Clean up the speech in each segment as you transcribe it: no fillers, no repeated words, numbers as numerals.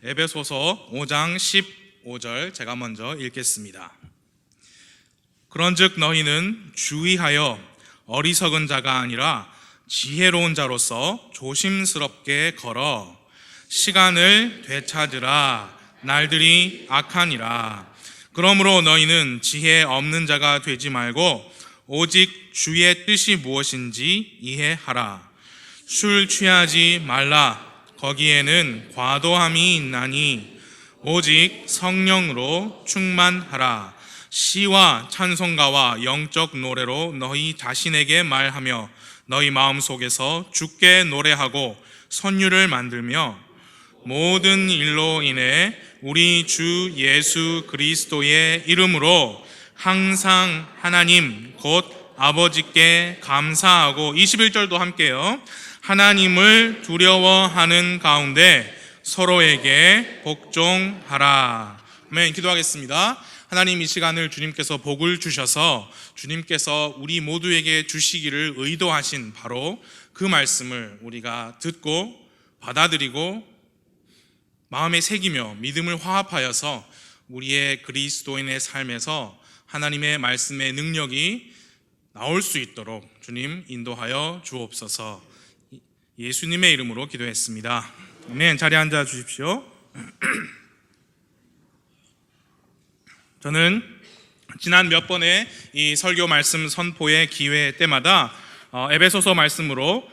에베소서 5장 15절 제가 먼저 읽겠습니다. 그런즉 너희는 주의하여 어리석은 자가 아니라 지혜로운 자로서 조심스럽게 걸어 시간을 되찾으라. 날들이 악하니라. 그러므로 너희는 지혜 없는 자가 되지 말고 오직 주의 뜻이 무엇인지 이해하라. 술 취하지 말라. 거기에는 과도함이 있나니 오직 성령으로 충만하라. 시와 찬송가와 영적 노래로 너희 자신에게 말하며 너희 마음속에서 주께 노래하고 선율을 만들며 모든 일로 인해 우리 주 예수 그리스도의 이름으로 항상 하나님 곧 아버지께 감사하고 21절도 함께요. 하나님을 두려워하는 가운데 서로에게 복종하라. 아멘. 기도하겠습니다. 하나님, 이 시간을 주님께서 복을 주셔서 주님께서 우리 모두에게 주시기를 의도하신 바로 그 말씀을 우리가 듣고 받아들이고 마음에 새기며 믿음을 화합하여서 우리의 그리스도인의 삶에서 하나님의 말씀의 능력이 나올 수 있도록 주님 인도하여 주옵소서. 예수님의 이름으로 기도했습니다. 아멘. 자리에 앉아 주십시오. 저는 지난 몇 번의 이 설교 말씀 선포의 기회 때마다 에베소서 말씀으로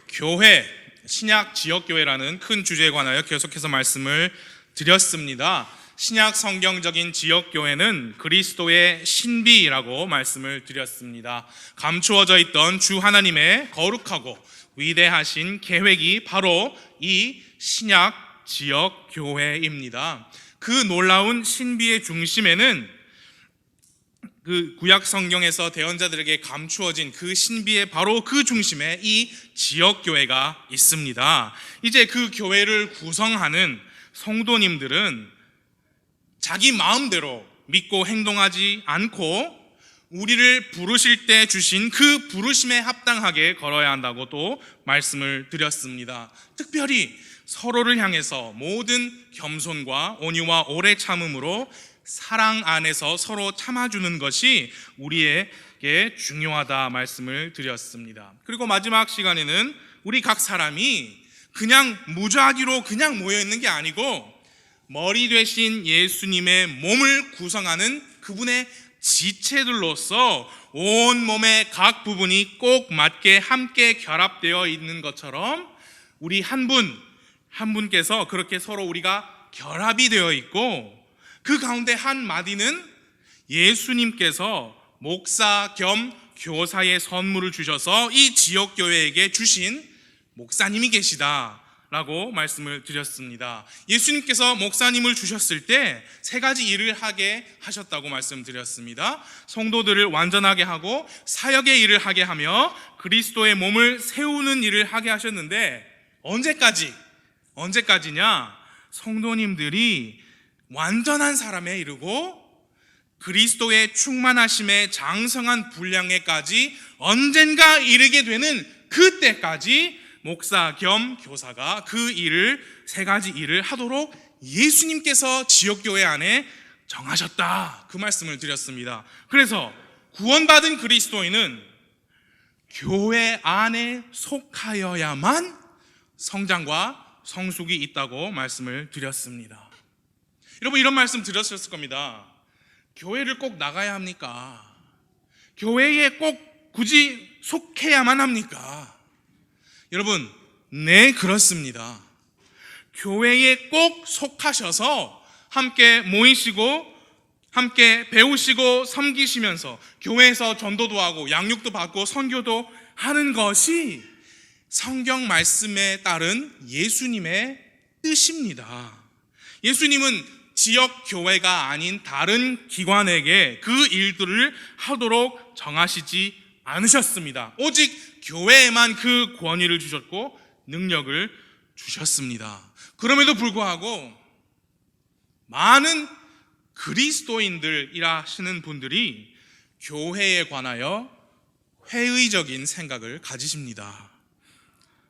교회, 신약 지역교회라는 큰 주제에 관하여 계속해서 말씀을 드렸습니다. 신약 성경적인 지역교회는 그리스도의 신비라고 말씀을 드렸습니다. 감추어져 있던 주 하나님의 거룩하고 위대하신 계획이 바로 이 신약 지역교회입니다. 그 놀라운 신비의 중심에는 그 구약 성경에서 대언자들에게 감추어진 그 신비의 바로 그 중심에 이 지역교회가 있습니다. 이제 그 교회를 구성하는 성도님들은 자기 마음대로 믿고 행동하지 않고 우리를 부르실 때 주신 그 부르심에 합당하게 걸어야 한다고 또 말씀을 드렸습니다. 특별히 서로를 향해서 모든 겸손과 온유와 오래 참음으로 사랑 안에서 서로 참아주는 것이 우리에게 중요하다 말씀을 드렸습니다. 그리고 마지막 시간에는 우리 각 사람이 그냥 무작위로 그냥 모여있는 게 아니고 머리 되신 예수님의 몸을 구성하는 그분의 지체들로서 온 몸의 각 부분이 꼭 맞게 함께 결합되어 있는 것처럼 우리 한 분께서 그렇게 서로 우리가 결합이 되어 있고 그 가운데 한 마디는 예수님께서 목사 겸 교사의 선물을 주셔서 이 지역교회에게 주신 목사님이 계시다라고 말씀을 드렸습니다. 예수님께서 목사님을 주셨을 때 세 가지 일을 하게 하셨다고 말씀드렸습니다. 성도들을 완전하게 하고 사역의 일을 하게 하며 그리스도의 몸을 세우는 일을 하게 하셨는데 언제까지냐? 성도님들이 완전한 사람에 이르고 그리스도의 충만하심에 장성한 분량에까지 언젠가 이르게 되는 그때까지 목사 겸 교사가 그 일을 세 가지 일을 하도록 예수님께서 지역교회 안에 정하셨다, 그 말씀을 드렸습니다. 그래서 구원받은 그리스도인은 교회 안에 속하여야만 성장과 성숙이 있다고 말씀을 드렸습니다. 여러분, 이런 말씀 드렸을 겁니다. 교회를 꼭 나가야 합니까? 교회에 꼭 굳이 속해야만 합니까? 여러분, 네, 그렇습니다. 교회에 꼭 속하셔서 함께 모이시고 함께 배우시고 섬기시면서 교회에서 전도도 하고 양육도 받고 선교도 하는 것이 성경 말씀에 따른 예수님의 뜻입니다. 예수님은 지역 교회가 아닌 다른 기관에게 그 일들을 하도록 정하시지 않으셨습니다. 오직 교회에만 그 권위를 주셨고 능력을 주셨습니다. 그럼에도 불구하고 많은 그리스도인들이라 하시는 분들이 교회에 관하여 회의적인 생각을 가지십니다.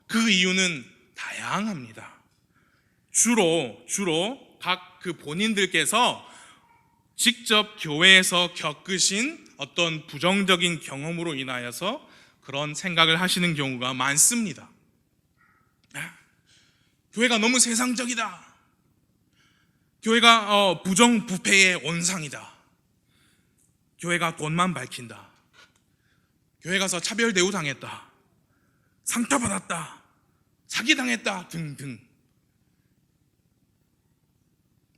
그 이유는 다양합니다. 주로 각 그 본인들께서 직접 교회에서 겪으신 어떤 부정적인 경험으로 인하여서 그런 생각을 하시는 경우가 많습니다. 교회가 너무 세상적이다. 교회가 부정부패의 온상이다. 교회가 돈만 밝힌다. 교회 가서 차별 대우 당했다. 상처받았다. 사기당했다. 등등.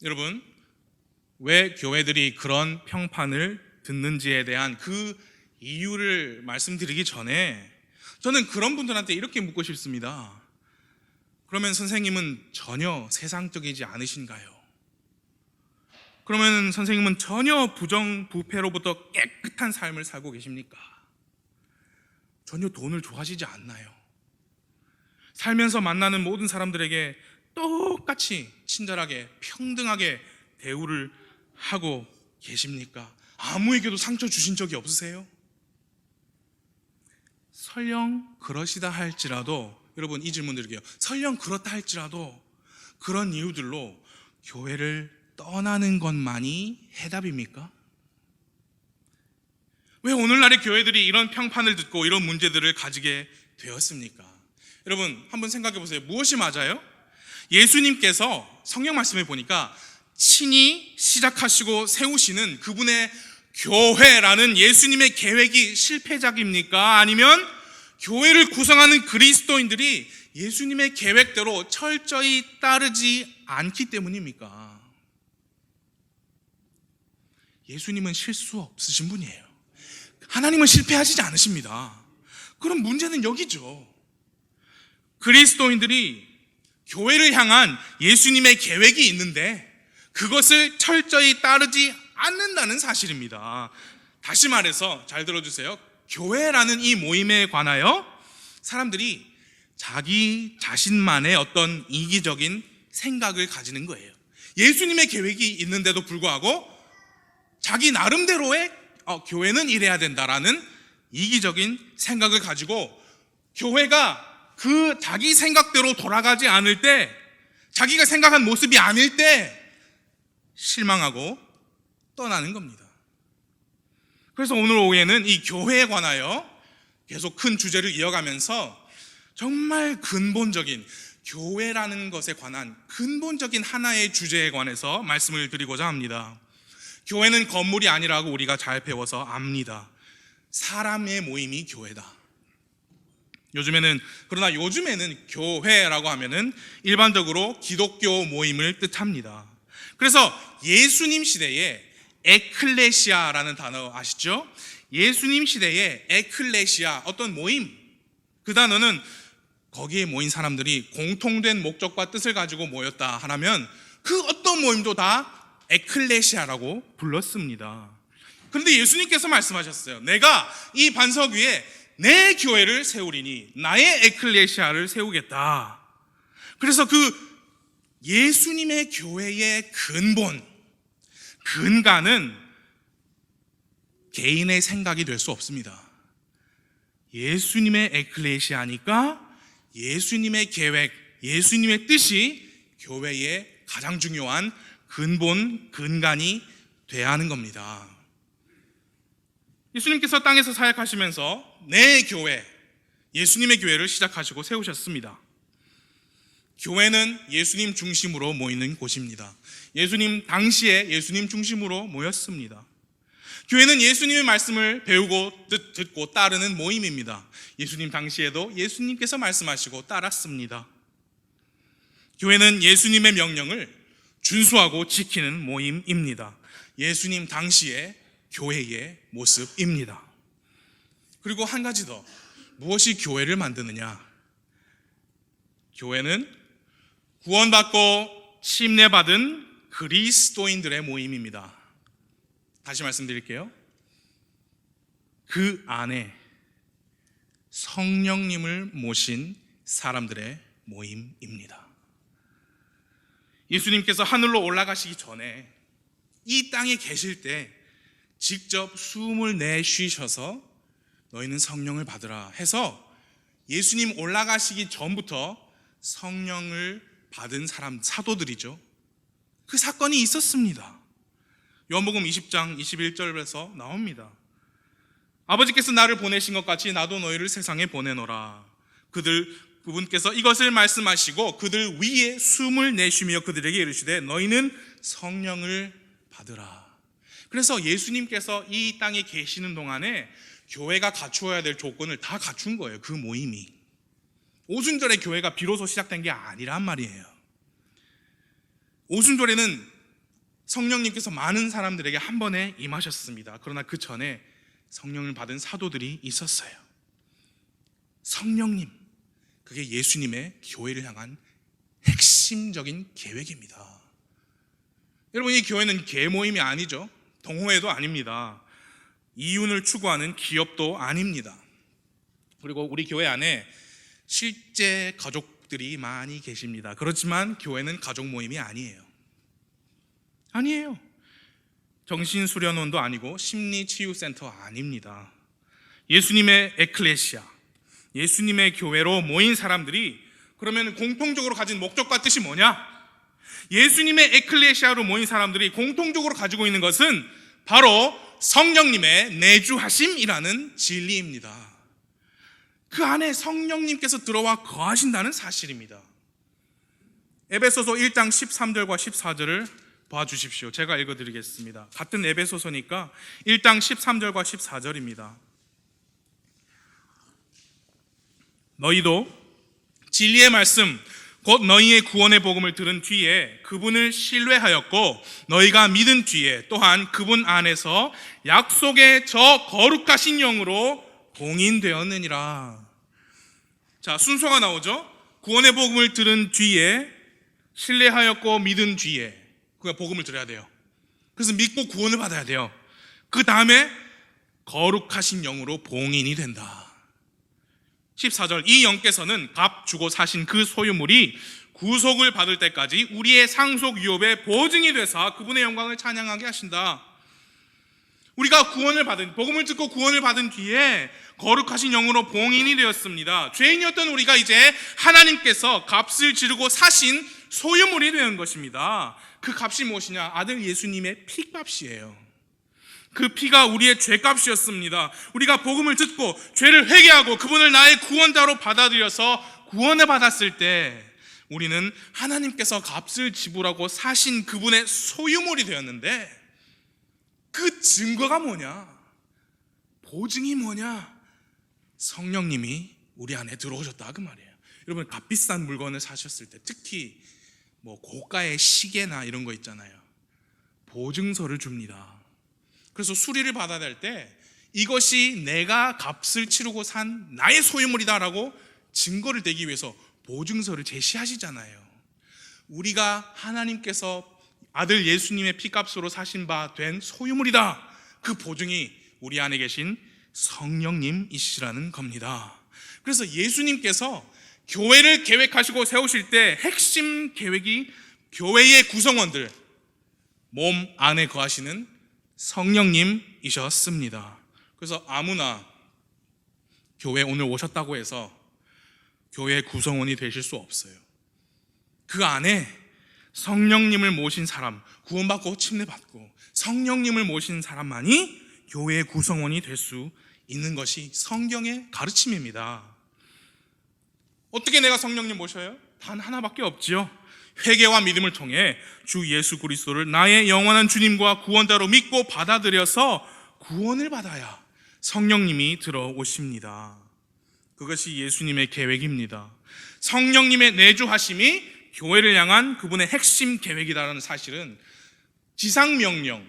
여러분, 왜 교회들이 그런 평판을 듣는지에 대한 그 이유를 말씀드리기 전에 저는 그런 분들한테 이렇게 묻고 싶습니다. 그러면 선생님은 전혀 세상적이지 않으신가요? 그러면 선생님은 전혀 부정부패로부터 깨끗한 삶을 살고 계십니까? 전혀 돈을 좋아하시지 않나요? 살면서 만나는 모든 사람들에게 똑같이 친절하게 평등하게 대우를 하고 계십니까? 아무에게도 상처 주신 적이 없으세요? 설령 그러시다 할지라도, 여러분 이 질문 드릴게요. 설령 그렇다 할지라도 그런 이유들로 교회를 떠나는 것만이 해답입니까? 왜 오늘날의 교회들이 이런 평판을 듣고 이런 문제들을 가지게 되었습니까? 여러분 한번 생각해 보세요. 무엇이 맞아요? 예수님께서 성경 말씀에 보니까 친히 시작하시고 세우시는 그분의 교회라는 예수님의 계획이 실패작입니까? 아니면 교회를 구성하는 그리스도인들이 예수님의 계획대로 철저히 따르지 않기 때문입니까? 예수님은 실수 없으신 분이에요. 하나님은 실패하시지 않으십니다. 그럼 문제는 여기죠. 그리스도인들이 교회를 향한 예수님의 계획이 있는데 그것을 철저히 따르지 않는다는 사실입니다. 다시 말해서 잘 들어주세요. 교회라는 이 모임에 관하여 사람들이 자기 자신만의 어떤 이기적인 생각을 가지는 거예요. 예수님의 계획이 있는데도 불구하고 자기 나름대로의 교회는 이래야 된다라는 이기적인 생각을 가지고 교회가 그 자기 생각대로 돌아가지 않을 때, 자기가 생각한 모습이 아닐 때 실망하고 떠나는 겁니다. 그래서 오늘 오후에는 이 교회에 관하여 계속 큰 주제를 이어가면서 정말 근본적인 교회라는 것에 관한 근본적인 하나의 주제에 관해서 말씀을 드리고자 합니다. 교회는 건물이 아니라고 우리가 잘 배워서 압니다. 사람의 모임이 교회다. 그러나 요즘에는 교회라고 하면은 일반적으로 기독교 모임을 뜻합니다. 그래서 예수님 시대에 에클레시아라는 단어 아시죠? 예수님 시대에 에클레시아, 어떤 모임, 그 단어는 거기에 모인 사람들이 공통된 목적과 뜻을 가지고 모였다 하면 그 어떤 모임도 다 에클레시아라고 불렀습니다. 그런데 예수님께서 말씀하셨어요. 내가 이 반석 위에 내 교회를 세우리니 나의 에클레시아를 세우겠다. 그래서 그 예수님의 교회의 근간은 개인의 생각이 될 수 없습니다. 예수님의 에클레시아니까 예수님의 계획, 예수님의 뜻이 교회의 가장 중요한 근간이 돼야 하는 겁니다. 예수님께서 땅에서 사역하시면서 내 교회, 예수님의 교회를 시작하시고 세우셨습니다. 교회는 예수님 중심으로 모이는 곳입니다. 예수님 당시에 예수님 중심으로 모였습니다. 교회는 예수님의 말씀을 배우고 듣고 따르는 모임입니다. 예수님 당시에도 예수님께서 말씀하시고 따랐습니다. 교회는 예수님의 명령을 준수하고 지키는 모임입니다. 예수님 당시의 교회의 모습입니다. 그리고 한 가지 더, 무엇이 교회를 만드느냐? 교회는 구원받고 침례받은 그리스도인들의 모임입니다. 다시 말씀드릴게요. 그 안에 성령님을 모신 사람들의 모임입니다. 예수님께서 하늘로 올라가시기 전에 이 땅에 계실 때 직접 숨을 내쉬셔서 너희는 성령을 받으라 해서 예수님 올라가시기 전부터 성령을 받은 사람, 사도들이죠. 그 사건이 있었습니다. 요한복음 20장 21절에서 나옵니다. 아버지께서 나를 보내신 것 같이 나도 너희를 세상에 보내노라. 그분께서 이것을 말씀하시고 그들 위에 숨을 내쉬며 그들에게 이르시되 너희는 성령을 받으라. 그래서 예수님께서 이 땅에 계시는 동안에 교회가 갖추어야 될 조건을 다 갖춘 거예요. 그 모임이. 오순절에 교회가 비로소 시작된 게 아니란 말이에요. 오순절에는 성령님께서 많은 사람들에게 한 번에 임하셨습니다. 그러나 그 전에 성령을 받은 사도들이 있었어요. 성령님, 그게 예수님의 교회를 향한 핵심적인 계획입니다. 여러분, 이 교회는 개모임이 아니죠. 동호회도 아닙니다. 이윤을 추구하는 기업도 아닙니다. 그리고 우리 교회 안에 실제 가족들이 많이 계십니다. 그렇지만 교회는 가족 모임이 아니에요. 정신수련원도 아니고 심리치유센터 아닙니다. 예수님의 에클레시아, 예수님의 교회로 모인 사람들이 그러면 공통적으로 가진 목적과 뜻이 뭐냐? 예수님의 에클레시아로 모인 사람들이 공통적으로 가지고 있는 것은 바로 성령님의 내주하심이라는 진리입니다. 그 안에 성령님께서 들어와 거하신다는 사실입니다. 에베소서 1장 13절과 14절을 봐주십시오. 제가 읽어드리겠습니다. 같은 에베소서니까 1장 13절과 14절입니다. 너희도 진리의 말씀 곧 너희의 구원의 복음을 들은 뒤에 그분을 신뢰하였고 너희가 믿은 뒤에 또한 그분 안에서 약속의 저 거룩하신 영으로 봉인되었느니라. 자, 순서가 나오죠. 구원의 복음을 들은 뒤에, 신뢰하였고 믿은 뒤에, 그가 복음을 들어야 돼요. 그래서 믿고 구원을 받아야 돼요. 그 다음에 거룩하신 영으로 봉인이 된다. 14절, 이 영께서는 값 주고 사신 그 소유물이 구속을 받을 때까지 우리의 상속 유업의 보증이 되사 그분의 영광을 찬양하게 하신다. 우리가 복음을 듣고 구원을 받은 뒤에 거룩하신 영으로 봉인이 되었습니다. 죄인이었던 우리가 이제 하나님께서 값을 지르고 사신 소유물이 되는 것입니다. 그 값이 무엇이냐? 아들 예수님의 피값이에요. 그 피가 우리의 죄값이었습니다. 우리가 복음을 듣고 죄를 회개하고 그분을 나의 구원자로 받아들여서 구원을 받았을 때 우리는 하나님께서 값을 지불하고 사신 그분의 소유물이 되었는데 그 증거가 뭐냐? 보증이 뭐냐? 성령님이 우리 안에 들어오셨다 그 말이에요. 여러분, 값비싼 물건을 사셨을 때 특히 고가의 시계나 이런 거 있잖아요. 보증서를 줍니다. 그래서 수리를 받아야 될 때 이것이 내가 값을 치르고 산 나의 소유물이다라고 증거를 대기 위해서 보증서를 제시하시잖아요. 우리가 하나님께서 아들 예수님의 피값으로 사신 바 된 소유물이다. 그 보증이 우리 안에 계신 성령님이시라는 겁니다. 그래서 예수님께서 교회를 계획하시고 세우실 때 핵심 계획이 교회의 구성원들, 몸 안에 거하시는 성령님이셨습니다. 그래서 아무나 교회 오늘 오셨다고 해서 교회 구성원이 되실 수 없어요. 그 안에 성령님을 모신 사람, 구원받고 침례받고 성령님을 모신 사람만이 교회의 구성원이 될 수 있는 것이 성경의 가르침입니다. 어떻게 내가 성령님 모셔요? 단 하나밖에 없지요. 회개와 믿음을 통해 주 예수 그리스도를 나의 영원한 주님과 구원자로 믿고 받아들여서 구원을 받아야 성령님이 들어오십니다. 그것이 예수님의 계획입니다. 성령님의 내주하심이 교회를 향한 그분의 핵심 계획이라는 사실은 지상명령,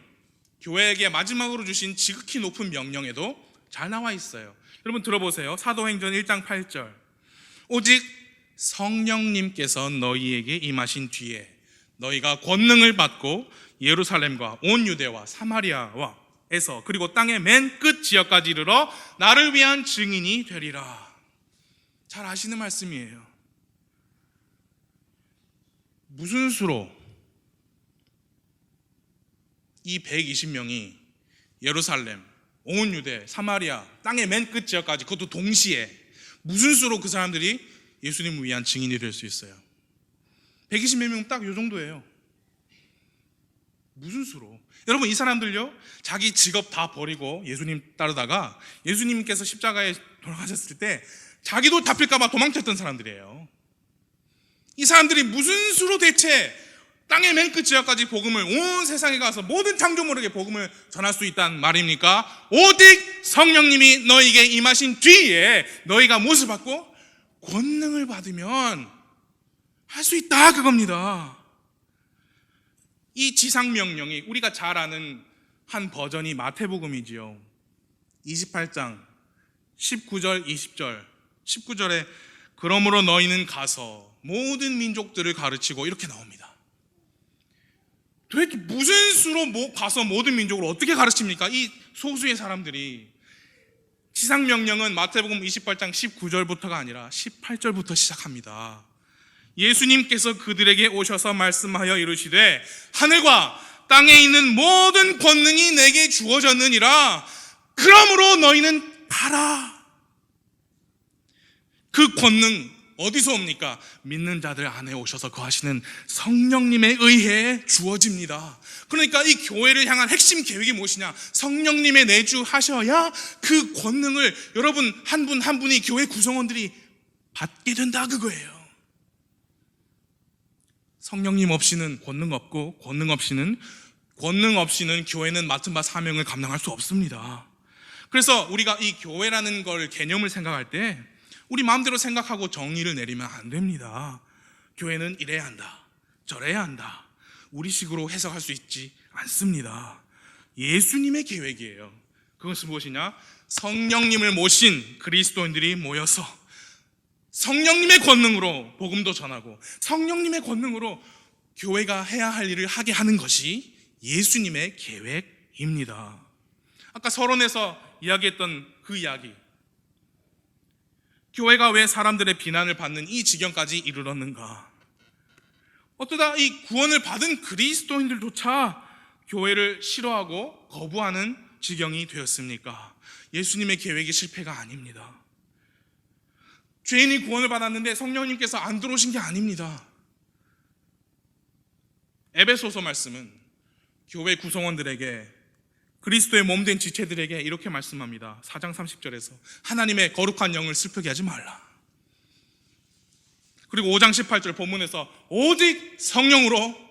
교회에게 마지막으로 주신 지극히 높은 명령에도 잘 나와 있어요. 여러분 들어보세요. 사도행전 1장 8절, 오직 성령님께서 너희에게 임하신 뒤에 너희가 권능을 받고 예루살렘과 온 유대와 사마리아에서 그리고 땅의 맨 끝 지역까지 이르러 나를 위한 증인이 되리라. 잘 아시는 말씀이에요. 무슨 수로 이 120명이 예루살렘, 온 유대, 사마리아, 땅의 맨 끝 지역까지, 그것도 동시에 무슨 수로 그 사람들이 예수님을 위한 증인이 될 수 있어요? 120몇 명 딱 요 정도예요. 무슨 수로? 여러분, 이 사람들요, 자기 직업 다 버리고 예수님 따르다가 예수님께서 십자가에 돌아가셨을 때 자기도 잡힐까봐 도망쳤던 사람들이에요. 이 사람들이 무슨 수로 대체 땅의 맨 끝 지역까지 복음을, 온 세상에 가서 모든 창조물에게 복음을 전할 수 있다는 말입니까? 오직 성령님이 너에게 임하신 뒤에 너희가 무엇을 받고? 권능을 받으면 할 수 있다, 그겁니다. 이 지상명령이 우리가 잘 아는 한 버전이 마태복음이지요. 28장 19절 20절 19절에 그러므로 너희는 가서 모든 민족들을 가르치고, 이렇게 나옵니다. 도대체 무슨 수로 가서 모든 민족을 어떻게 가르칩니까? 이 소수의 사람들이. 지상명령은 마태복음 28장 19절부터가 아니라 18절부터 시작합니다. 예수님께서 그들에게 오셔서 말씀하여 이르시되 하늘과 땅에 있는 모든 권능이 내게 주어졌느니라. 그러므로 너희는 가라. 그 권능 어디서 옵니까? 믿는 자들 안에 오셔서 거하시는 성령님에 의해 주어집니다. 그러니까 이 교회를 향한 핵심 계획이 무엇이냐? 성령님의 내주하셔야 그 권능을 여러분 한 분 한 분이 교회 구성원들이 받게 된다, 그거예요. 성령님 없이는 권능 없고, 권능 없이는 교회는 맡은 바 사명을 감당할 수 없습니다. 그래서 우리가 이 교회라는 걸 개념을 생각할 때 우리 마음대로 생각하고 정의를 내리면 안 됩니다. 교회는 이래야 한다, 저래야 한다, 우리식으로 해석할 수 있지 않습니다. 예수님의 계획이에요. 그것은 무엇이냐? 성령님을 모신 그리스도인들이 모여서 성령님의 권능으로 복음도 전하고 성령님의 권능으로 교회가 해야 할 일을 하게 하는 것이 예수님의 계획입니다. 아까 서론에서 이야기했던 그 이야기, 교회가 왜 사람들의 비난을 받는 이 지경까지 이르렀는가? 어쩌다 이 구원을 받은 그리스도인들조차 교회를 싫어하고 거부하는 지경이 되었습니까? 예수님의 계획이 실패가 아닙니다. 죄인이 구원을 받았는데 성령님께서 안 들어오신 게 아닙니다. 에베소서 말씀은 교회 구성원들에게, 그리스도의 몸된 지체들에게 이렇게 말씀합니다. 4장 30절에서 하나님의 거룩한 영을 슬프게 하지 말라. 그리고 5장 18절 본문에서 오직 성령으로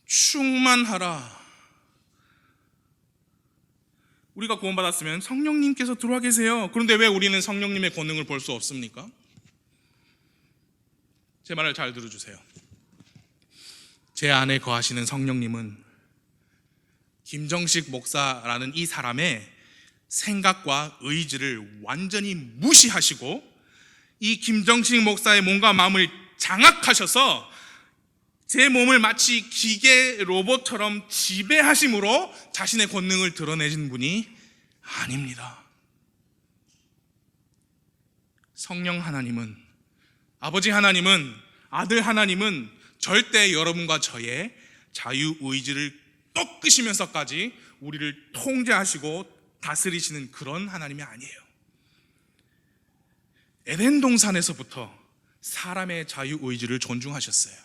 충만하라. 우리가 구원받았으면 성령님께서 들어와 계세요. 그런데 왜 우리는 성령님의 권능을 볼 수 없습니까? 제 말을 잘 들어주세요. 제 안에 거하시는 성령님은 김정식 목사라는 이 사람의 생각과 의지를 완전히 무시하시고 이 김정식 목사의 몸과 마음을 장악하셔서 제 몸을 마치 기계 로봇처럼 지배하심으로 자신의 권능을 드러내신 분이 아닙니다. 성령 하나님은, 아버지 하나님은, 아들 하나님은 절대 여러분과 저의 자유의지를 꺾으시면서까지 우리를 통제하시고 다스리시는 그런 하나님이 아니에요. 에덴 동산에서부터 사람의 자유의지를 존중하셨어요.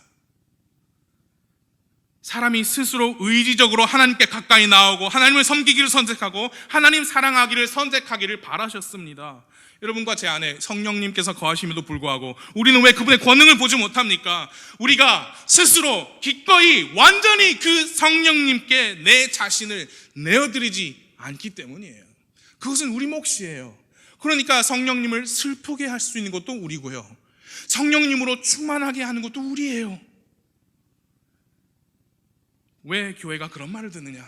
사람이 스스로 의지적으로 하나님께 가까이 나오고 하나님을 섬기기를 선택하고 하나님 사랑하기를 선택하기를 바라셨습니다. 여러분과 제 안에 성령님께서 거하심에도 불구하고 우리는 왜 그분의 권능을 보지 못합니까? 우리가 스스로 기꺼이 완전히 그 성령님께 내 자신을 내어드리지 않기 때문이에요. 그것은 우리 몫이에요. 그러니까 성령님을 슬프게 할 수 있는 것도 우리고요, 성령님으로 충만하게 하는 것도 우리예요. 왜 교회가 그런 말을 듣느냐?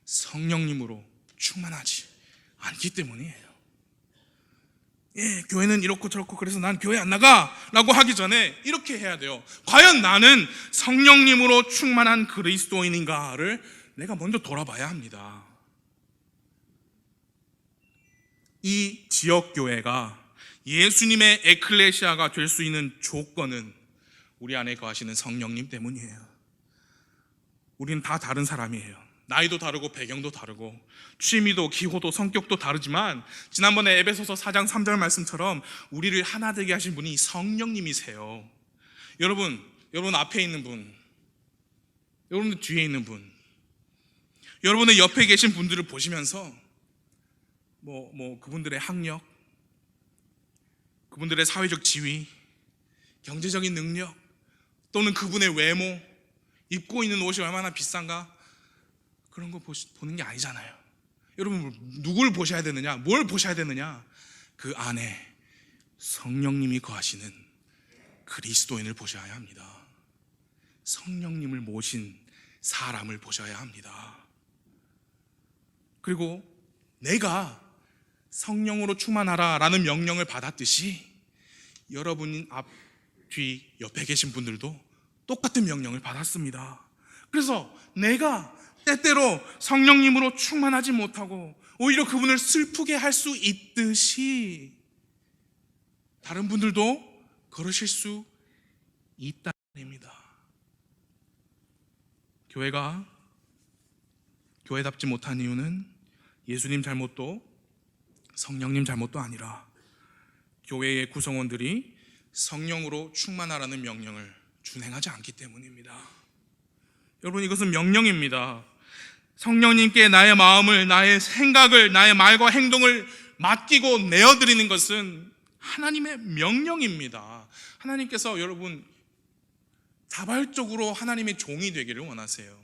성령님으로 충만하지 않기 때문이에요. 교회는 이렇고 저렇고 그래서 난 교회 안 나가 라고 하기 전에 이렇게 해야 돼요. 과연 나는 성령님으로 충만한 그리스도인인가를 내가 먼저 돌아봐야 합니다. 이 지역교회가 예수님의 에클레시아가 될 수 있는 조건은 우리 안에 거하시는 성령님 때문이에요. 우리는 다 다른 사람이에요. 나이도 다르고 배경도 다르고 취미도 기호도 성격도 다르지만 지난번에 에베소서 4장 3절 말씀처럼 우리를 하나 되게 하신 분이 성령님이세요. 여러분, 여러분 앞에 있는 분, 여러분 뒤에 있는 분, 여러분의 옆에 계신 분들을 보시면서 그분들의 학력, 그분들의 사회적 지위, 경제적인 능력, 또는 그분의 외모, 입고 있는 옷이 얼마나 비싼가, 그런 거 보는 게 아니잖아요. 여러분 누굴 보셔야 되느냐? 뭘 보셔야 되느냐? 그 안에 성령님이 거하시는 그리스도인을 보셔야 합니다. 성령님을 모신 사람을 보셔야 합니다. 그리고 내가 성령으로 충만하라 라는 명령을 받았듯이 여러분 앞, 뒤, 옆에 계신 분들도 똑같은 명령을 받았습니다. 그래서 내가 때때로 성령님으로 충만하지 못하고 오히려 그분을 슬프게 할 수 있듯이 다른 분들도 그러실 수 있다는 말입니다. 교회가 교회답지 못한 이유는 예수님 잘못도 성령님 잘못도 아니라 교회의 구성원들이 성령으로 충만하라는 명령을 준행하지 않기 때문입니다. 여러분, 이것은 명령입니다. 성령님께 나의 마음을, 나의 생각을, 나의 말과 행동을 맡기고 내어드리는 것은 하나님의 명령입니다. 하나님께서 여러분 자발적으로 하나님의 종이 되기를 원하세요.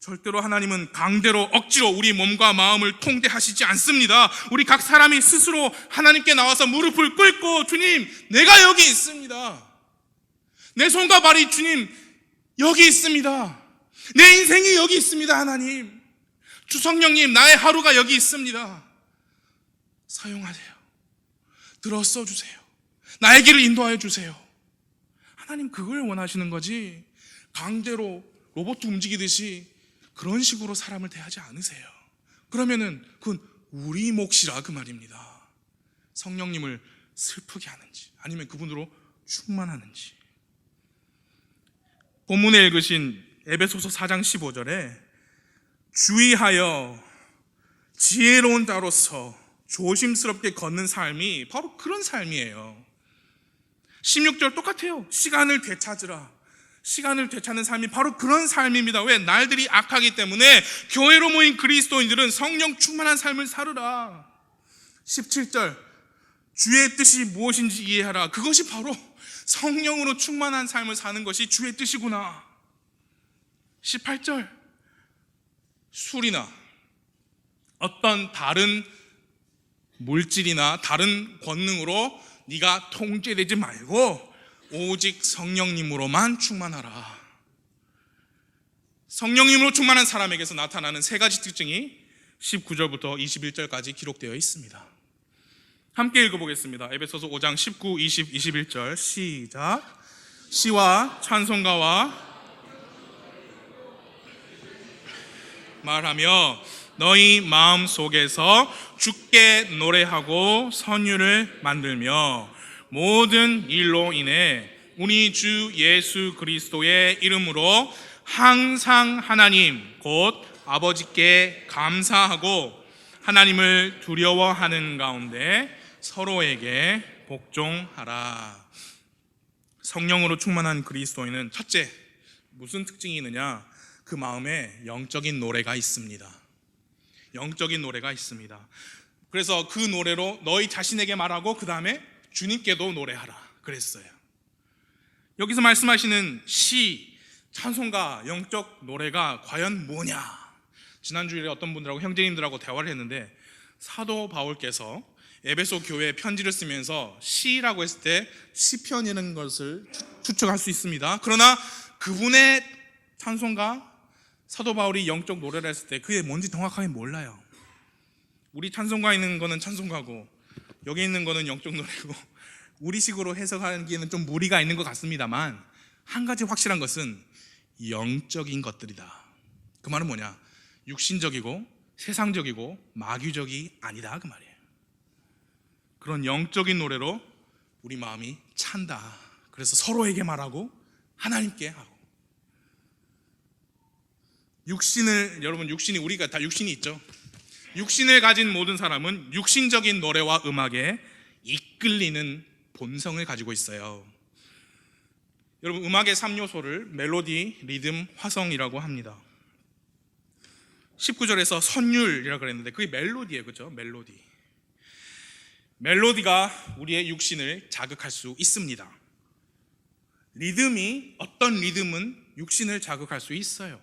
절대로 하나님은 강제로 억지로 우리 몸과 마음을 통제하시지 않습니다. 우리 각 사람이 스스로 하나님께 나와서 무릎을 꿇고, 주님, 내가 여기 있습니다. 내 손과 발이 주님 여기 있습니다. 내 인생이 여기 있습니다. 하나님, 주 성령님, 나의 하루가 여기 있습니다. 사용하세요. 들어 써주세요. 나의 길을 인도하여 주세요. 하나님 그걸 원하시는 거지, 강제로 로봇 움직이듯이 그런 식으로 사람을 대하지 않으세요. 그러면은 그건 우리 몫이라 그 말입니다. 성령님을 슬프게 하는지 아니면 그분으로 충만하는지. 본문에 읽으신 에베소서 4장 15절에 주의하여 지혜로운 자로서 조심스럽게 걷는 삶이 바로 그런 삶이에요. 16절 똑같아요. 시간을 되찾으라. 시간을 되찾는 삶이 바로 그런 삶입니다. 왜? 날들이 악하기 때문에 교회로 모인 그리스도인들은 성령 충만한 삶을 살으라. 17절 주의 뜻이 무엇인지 이해하라. 그것이 바로 성령으로 충만한 삶을 사는 것이 주의 뜻이구나. 18절 술이나 어떤 다른 물질이나 다른 권능으로 네가 통제되지 말고 오직 성령님으로만 충만하라. 성령님으로 충만한 사람에게서 나타나는 세 가지 특징이 19절부터 21절까지 기록되어 있습니다. 함께 읽어보겠습니다. 에베소서 5장 19, 20, 21절 시작. 시와 찬송가와 말하며 너희 마음 속에서 주께 노래하고 선율을 만들며 모든 일로 인해 우리 주 예수 그리스도의 이름으로 항상 하나님 곧 아버지께 감사하고 하나님을 두려워하는 가운데 서로에게 복종하라. 성령으로 충만한 그리스도인은 첫째, 무슨 특징이 있느냐? 그 마음에 영적인 노래가 있습니다. 영적인 노래가 있습니다. 그래서 그 노래로 너희 자신에게 말하고 그 다음에 주님께도 노래하라 그랬어요. 여기서 말씀하시는 시, 찬송가, 영적 노래가 과연 뭐냐? 지난주에 어떤 분들하고 형제님들하고 대화를 했는데 사도 바울께서 에베소 교회에 편지를 쓰면서 시라고 했을 때 시편이라는 것을 추측할 수 있습니다. 그러나 그분의 찬송가, 사도 바울이 영적 노래를 했을 때 그게 뭔지 정확하게 몰라요. 우리 찬송가에 있는 거는 찬송가고 여기 있는 거는 영적 노래고 우리식으로 해석하기에는 좀 무리가 있는 것 같습니다만 한 가지 확실한 것은 영적인 것들이다. 그 말은 뭐냐? 육신적이고 세상적이고 마귀적이 아니다 그 말이에요. 그런 영적인 노래로 우리 마음이 찬다. 그래서 서로에게 말하고 하나님께 하고. 여러분 육신이, 우리가 다 육신이 있죠. 육신을 가진 모든 사람은 육신적인 노래와 음악에 이끌리는 본성을 가지고 있어요. 여러분, 음악의 3요소를 멜로디, 리듬, 화성이라고 합니다. 19절에서 선율이라고 그랬는데 그게 멜로디예요. 그렇죠? 멜로디. 멜로디가 우리의 육신을 자극할 수 있습니다. 어떤 리듬은 육신을 자극할 수 있어요.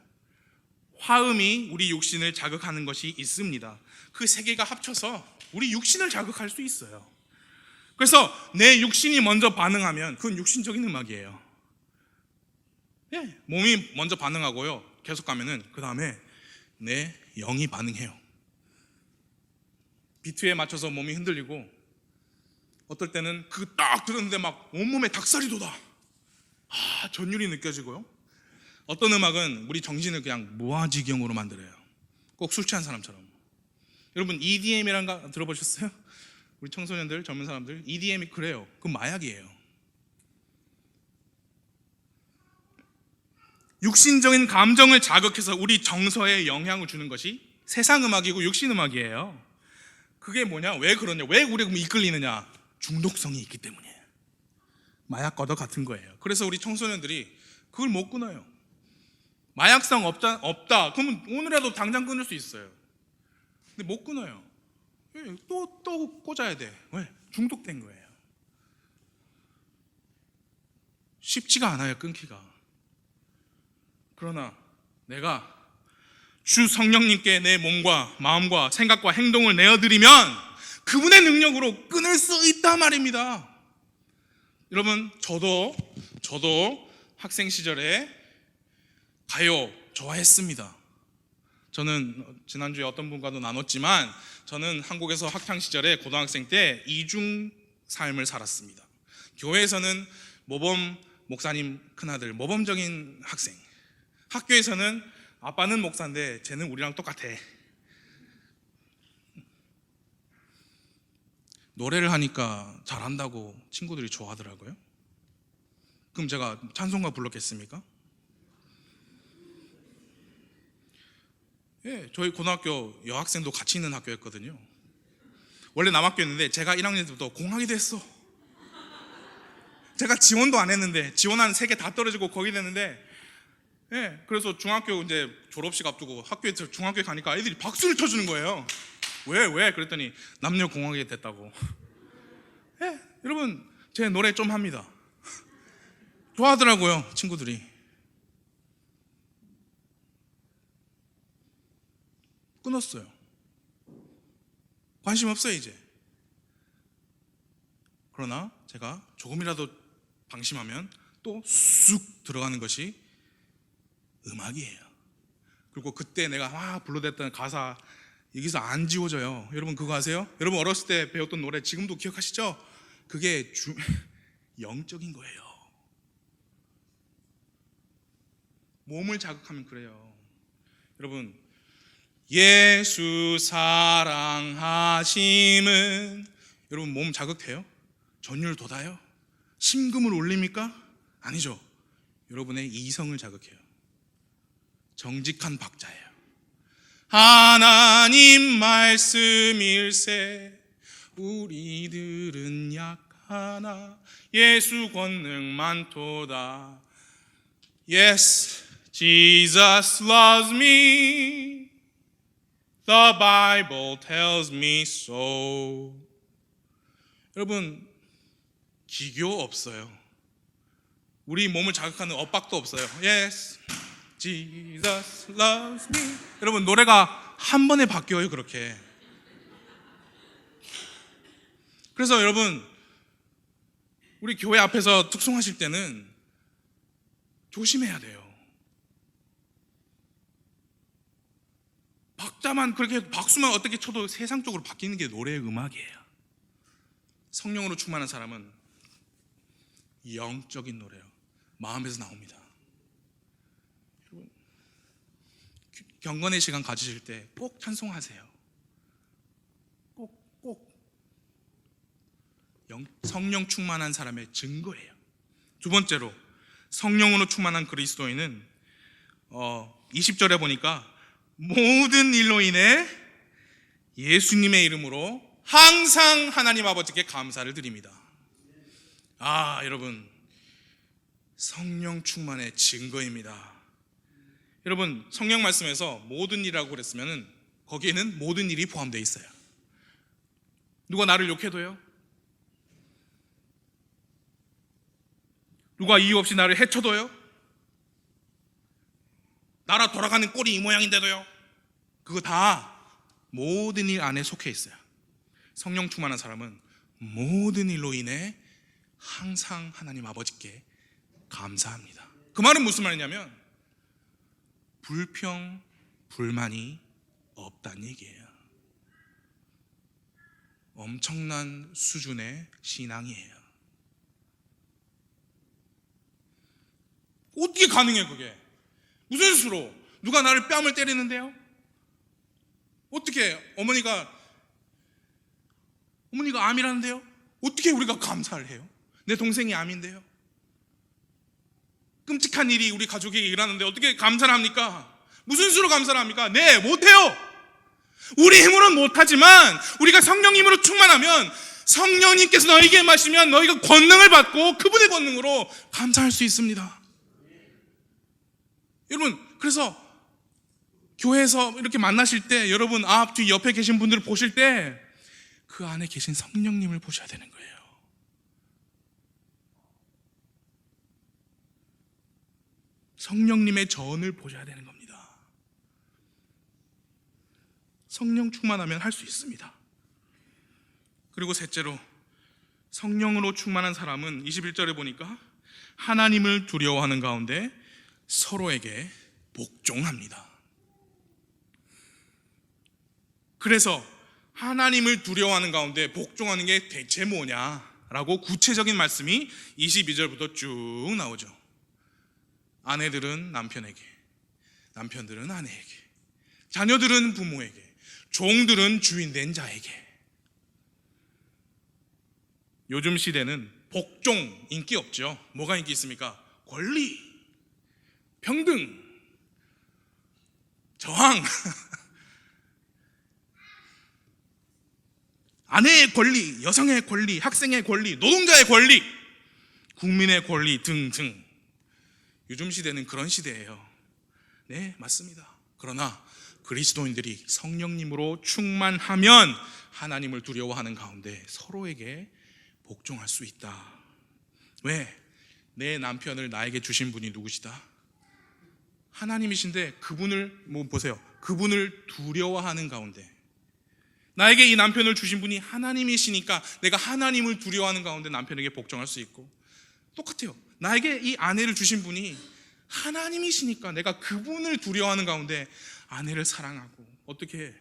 화음이 우리 육신을 자극하는 것이 있습니다. 그 세 개가 합쳐서 우리 육신을 자극할 수 있어요. 그래서 내 육신이 먼저 반응하면 그건 육신적인 음악이에요. 몸이 먼저 반응하고요. 계속 가면은 그 다음에 내 영이 반응해요. 비트에 맞춰서 몸이 흔들리고, 어떨 때는 그 딱 들었는데 막 온몸에 닭살이 돋아. 전율이 느껴지고요. 어떤 음악은 우리 정신을 그냥 무아지경으로 만들어요. 꼭 술 취한 사람처럼. 여러분, EDM이라는 거 들어보셨어요? 우리 청소년들, 젊은 사람들, EDM이 그래요. 그건 마약이에요. 육신적인 감정을 자극해서 우리 정서에 영향을 주는 것이 세상 음악이고 육신 음악이에요. 그게 뭐냐? 왜 그러냐? 왜 우리가 이끌리느냐? 중독성이 있기 때문이에요. 마약과도 같은 거예요. 그래서 우리 청소년들이 그걸 못 끊어요. 마약성 없다. 그러면 오늘이라도 당장 끊을 수 있어요. 근데 못 끊어요. 또 꽂아야 돼. 왜? 중독된 거예요. 쉽지가 않아요, 끊기가. 그러나 내가 주 성령님께 내 몸과 마음과 생각과 행동을 내어드리면 그분의 능력으로 끊을 수 있단 말입니다. 여러분, 저도 학생 시절에 가요 좋아했습니다. 저는 지난주에 어떤 분과도 나눴지만 저는 한국에서 학창 시절에 고등학생 때 이중 삶을 살았습니다. 교회에서는 모범 목사님 큰아들, 모범적인 학생. 학교에서는 아빠는 목사인데 쟤는 우리랑 똑같아. 노래를 하니까 잘한다고 친구들이 좋아하더라고요. 그럼 제가 찬송가 불렀겠습니까? 저희 고등학교 여학생도 같이 있는 학교였거든요. 원래 남학교였는데 제가 1학년 때부터 공학이 됐어. 제가 지원도 안 했는데 지원한 3개 다 떨어지고 거기 됐는데, 그래서 중학교 이제 졸업식 앞두고 중학교에 가니까 애들이 박수를 쳐주는 거예요. 왜? 그랬더니 남녀 공학이 됐다고. 여러분, 제 노래 좀 합니다. 좋아하더라고요, 친구들이. 끊었어요. 관심 없어요, 이제. 그러나 제가 조금이라도 방심하면 또 쑥 들어가는 것이 음악이에요. 그리고 그때 내가 불러댔던 가사 여기서 안 지워져요. 여러분 그거 아세요? 여러분 어렸을 때 배웠던 노래 지금도 기억하시죠? 그게 영적인 거예요. 몸을 자극하면 그래요. 여러분, 예수 사랑하심은, 여러분 몸 자극해요? 전율 돋아요? 심금을 울립니까? 아니죠. 여러분의 이성을 자극해요. 정직한 박자예요. 하나님 말씀일세 우리들은 약하나 예수 권능 많도다. Yes, Jesus loves me. The Bible tells me so. 여러분, 기교 없어요. 우리 몸을 자극하는 엇박도 없어요. Yes, Jesus loves me. 여러분, 노래가 한 번에 바뀌어요, 그렇게. 그래서 여러분, 우리 교회 앞에서 특송하실 때는 조심해야 돼요. 박수만 어떻게 쳐도 세상적으로 바뀌는 게 노래의 음악이에요. 성령으로 충만한 사람은 영적인 노래요. 마음에서 나옵니다. 여러분, 경건의 시간 가지실 때 꼭 찬송하세요. 꼭 성령 충만한 사람의 증거예요. 두 번째로, 성령으로 충만한 그리스도인은 20절에 보니까 모든 일로 인해 예수님의 이름으로 항상 하나님 아버지께 감사를 드립니다. 여러분, 성령 충만의 증거입니다. 여러분, 성령 말씀에서 모든 일이라고 그랬으면 거기에는 모든 일이 포함되어 있어요. 누가 나를 욕해도요, 누가 이유 없이 나를 해쳐도요, 나라 돌아가는 꼴이 이 모양인데도요, 그거 다 모든 일 안에 속해 있어요. 성령 충만한 사람은 모든 일로 인해 항상 하나님 아버지께 감사합니다. 그 말은 무슨 말이냐면 불평, 불만이 없다는 얘기예요. 엄청난 수준의 신앙이에요. 어떻게 가능해 그게? 무슨 수로? 누가 나를 뺨을 때리는데요? 어떻게 어머니가 암이라는데요? 어떻게 우리가 감사를 해요? 내 동생이 암인데요? 끔찍한 일이 우리 가족에게 일어나는데 어떻게 감사를 합니까? 무슨 수로 감사를 합니까? 네, 못해요. 우리 힘으로는 못하지만 우리가 성령님으로 충만하면 성령님께서 너에게 임하시면 너희가 권능을 받고 그분의 권능으로 감사할 수 있습니다. 여러분, 그래서 교회에서 이렇게 만나실 때 여러분 앞, 뒤, 옆에 계신 분들을 보실 때 그 안에 계신 성령님을 보셔야 되는 거예요. 성령님의 전을 보셔야 되는 겁니다. 성령 충만하면 할 수 있습니다. 그리고 셋째로, 성령으로 충만한 사람은 21절에 보니까 하나님을 두려워하는 가운데 서로에게 복종합니다. 그래서 하나님을 두려워하는 가운데 복종하는 게 대체 뭐냐라고 구체적인 말씀이 22절부터 쭉 나오죠. 아내들은 남편에게, 남편들은 아내에게, 자녀들은 부모에게, 종들은 주인된 자에게. 요즘 시대는 복종 인기 없죠. 뭐가 인기 있습니까? 권리, 평등, 저항, 아내의 권리, 여성의 권리, 학생의 권리, 노동자의 권리, 국민의 권리 등등. 요즘 시대는 그런 시대예요. 네, 맞습니다. 그러나 그리스도인들이 성령님으로 충만하면 하나님을 두려워하는 가운데 서로에게 복종할 수 있다. 왜? 내 남편을 나에게 주신 분이 누구시다? 하나님이신데 그분을 보세요. 그분을 두려워하는 가운데, 나에게 이 남편을 주신 분이 하나님이시니까 내가 하나님을 두려워하는 가운데 남편에게 복종할 수 있고, 똑같아요. 나에게 이 아내를 주신 분이 하나님이시니까 내가 그분을 두려워하는 가운데 아내를 사랑하고, 어떻게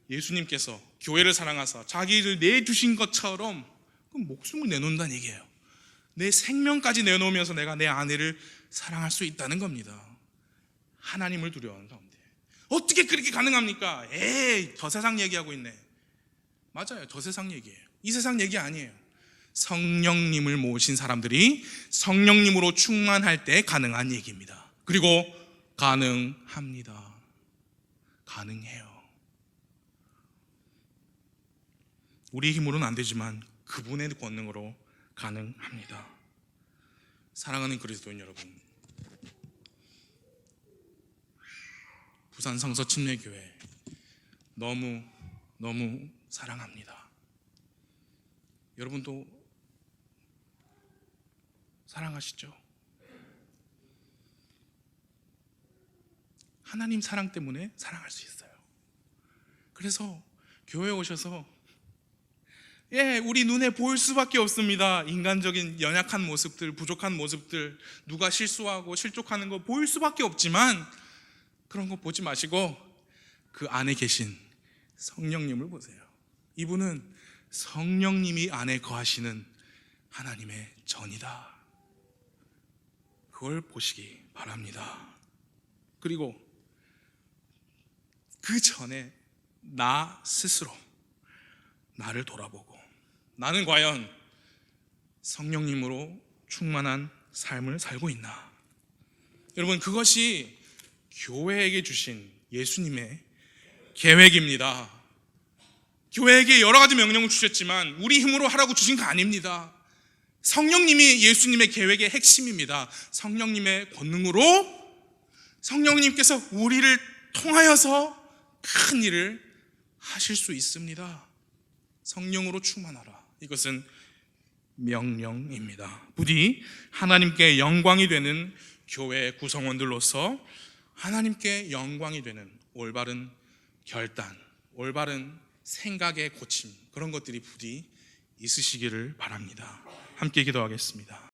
예수님께서 교회를 사랑하사 자기를 내주신 것처럼 목숨을 내놓는다는 얘기예요. 내 생명까지 내놓으면서 내가 내 아내를 사랑할 수 있다는 겁니다. 하나님을 두려워하는 가운데. 어떻게 그렇게 가능합니까? 에이, 저 세상 얘기하고 있네. 맞아요, 저 세상 얘기예요. 이 세상 얘기 아니에요. 성령님을 모신 사람들이 성령님으로 충만할 때 가능한 얘기입니다. 그리고 가능합니다. 가능해요. 우리 힘으로는 안 되지만 그분의 권능으로 가능합니다. 사랑하는 그리스도인 여러분, 부산 성서 침례교회 너무 사랑합니다. 여러분도 사랑하시죠? 하나님 사랑 때문에 사랑할 수 있어요. 그래서 교회에 오셔서 우리 눈에 보일 수밖에 없습니다. 인간적인 연약한 모습들, 부족한 모습들, 누가 실수하고 실족하는 거 보일 수밖에 없지만 그런 거 보지 마시고 그 안에 계신 성령님을 보세요. 이분은 성령님이 안에 거하시는 하나님의 전이다. 그걸 보시기 바랍니다. 그리고 그 전에 나 스스로 나를 돌아보고, 나는 과연 성령님으로 충만한 삶을 살고 있나? 여러분, 그것이 교회에게 주신 예수님의 계획입니다. 교회에게 여러 가지 명령을 주셨지만 우리 힘으로 하라고 주신 거 아닙니다. 성령님이 예수님의 계획의 핵심입니다. 성령님의 권능으로 성령님께서 우리를 통하여서 큰 일을 하실 수 있습니다. 성령으로 충만하라. 이것은 명령입니다. 부디 하나님께 영광이 되는 교회 구성원들로서 하나님께 영광이 되는 올바른 결단, 올바른 생각의 고침, 그런 것들이 부디 있으시기를 바랍니다. 함께 기도하겠습니다.